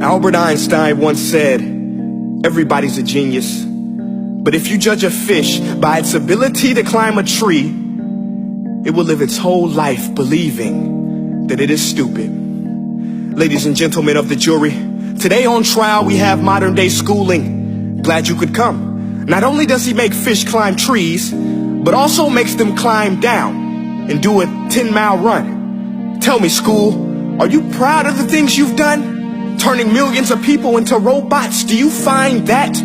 Albert Einstein once said, everybody's a genius, but if you judge a fish by its ability to climb a tree, it will live its whole life believing that it is stupid. Ladies and gentlemen of the jury, today on trial we have modern day schooling. Glad you could come. Not only does he make fish climb trees, but also makes them climb down and do a 10-mile run. Tell me, school, are you proud of the things you've done? Turning millions of people into robots, do you find that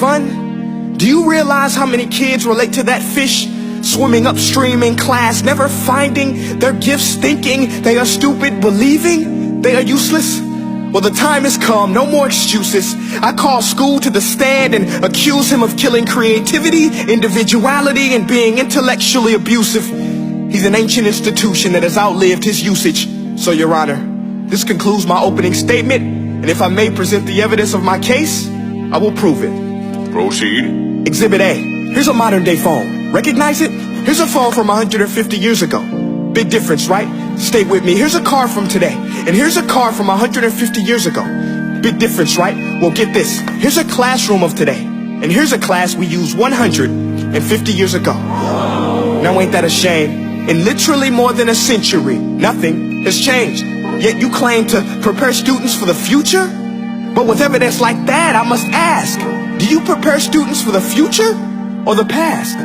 fun? Do you realize how many kids relate to that fish swimming upstream in class, never finding their gifts, thinking they are stupid, believing they are useless? Well, the time has come, no more excuses. I call school to the stand and accuse him of killing creativity, individuality, and being intellectually abusive. He's an ancient institution that has outlived his usage. So, Your Honor, this concludes my opening statement, and if I may present the evidence of my case, I will prove it. Proceed. Exhibit A. Here's a modern day phone. Recognize it? Here's a phone from 150 years ago. Big difference, right? Stay with me. Here's a car from today, and here's a car from 150 years ago. Big difference, right? Well, get this. Here's a classroom of today, and here's a class we used 150 years ago. Now ain't that a shame? In literally more than a century, nothing has changed. Yet you claim to prepare students for the future? But with evidence like that, I must ask, do you prepare students for the future or the past?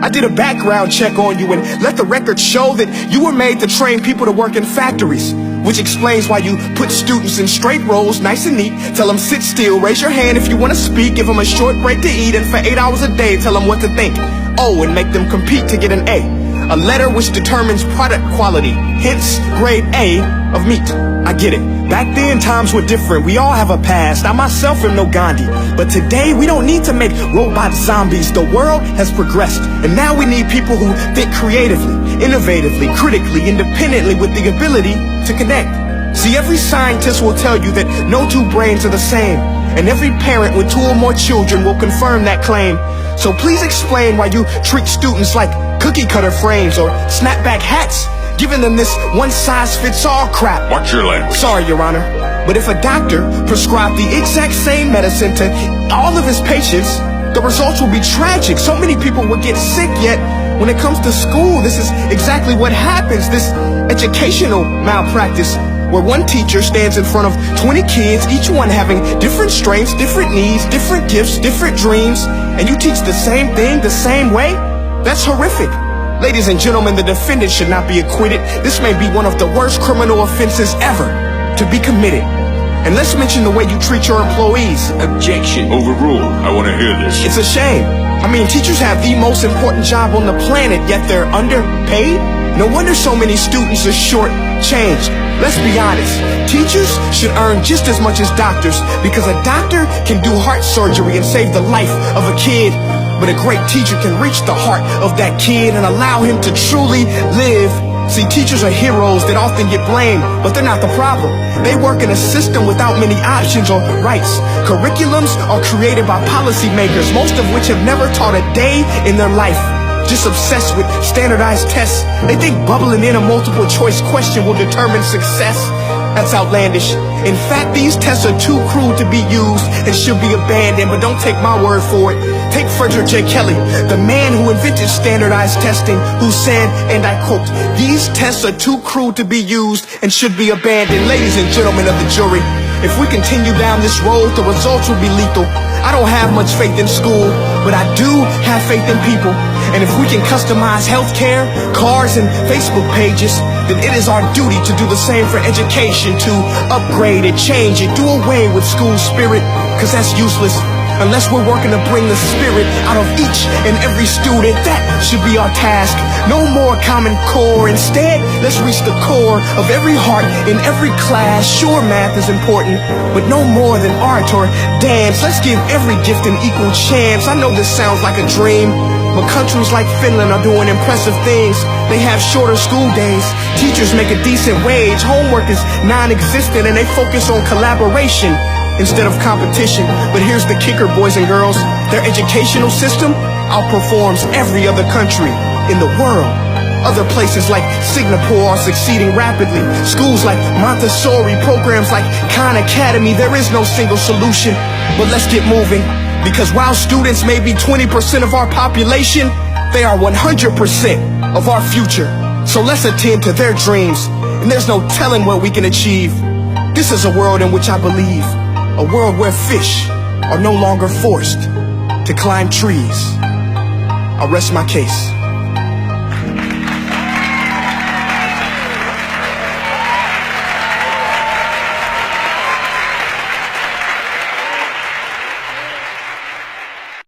I did a background check on you and let the record show that you were made to train people to work in factories, which explains why you put students in straight rows, nice and neat, tell them sit still, raise your hand if you want to speak, give them a short break to eat, and for 8 hours a day tell them what to think. Oh, and make them compete to get an A letter which determines product quality, hence grade A of meat. I get it. Back then, times were different. We all have a past. I myself am no Gandhi. But today, we don't need to make robot zombies. The world has progressed. And now we need people who think creatively, innovatively, critically, independently, with the ability to connect. See, every scientist will tell you that no two brains are the same. And every parent with 2 or more children will confirm that claim. So please explain why you treat students like cookie cutter frames or snapback hats, giving them this one-size-fits-all crap. Watch your language. Sorry, Your Honor, but if a doctor prescribed the exact same medicine to all of his patients, the results will be tragic. So many people will get sick, yet when it comes to school, this is exactly what happens. This educational malpractice, where one teacher stands in front of 20 kids, each one having different strengths, different needs, different gifts, different dreams, and you teach the same thing the same way? That's horrific. Ladies and gentlemen, the defendant should not be acquitted. This may be one of the worst criminal offenses ever to be committed. And let's mention the way you treat your employees. Objection. Overruled. I want to hear this. It's a shame. I mean, teachers have the most important job on the planet, yet they're underpaid? No wonder so many students are short-changed. Let's be honest. Teachers should earn just as much as doctors, because a doctor can do heart surgery and save the life of a kid. But a great teacher can reach the heart of that kid and allow him to truly live. See, teachers are heroes that often get blamed, but they're not the problem. They work in a system without many options or rights. Curriculums are created by policymakers, most of which have never taught a day in their life. Just obsessed with standardized tests. They think bubbling in a multiple choice question will determine success. That's outlandish. In fact, these tests are too cruel to be used and should be abandoned, but don't take my word for it. Take Frederick J. Kelly, the man who invented standardized testing, who said, and I quote, "These tests are too cruel to be used and should be abandoned." Ladies and gentlemen of the jury, if we continue down this road, the results will be lethal. I don't have much faith in school, but I do have faith in people. And if we can customize healthcare, cars, and Facebook pages, then it is our duty to do the same for education, to upgrade it, change it, do away with school spirit, because that's useless. Unless we're working to bring the spirit out of each and every student, that should be our task. No more Common Core. Instead, let's reach the core of every heart in every class. Sure, math is important, but no more than art or dance. Let's give every gift an equal chance. I know this sounds like a dream, but countries like Finland are doing impressive things. They have shorter school days. Teachers make a decent wage. Homework is non-existent, and they focus on collaboration instead of competition. But here's the kicker, boys and girls. Their educational system outperforms every other country in the world. Other places like Singapore are succeeding rapidly. Schools like Montessori, programs like Khan Academy. There is no single solution, but let's get moving. Because while students may be 20% of our population, they are 100% of our future. So let's attend to their dreams, and there's no telling what we can achieve. This is a world in which I believe, a world where fish are no longer forced to climb trees. I'll rest my case.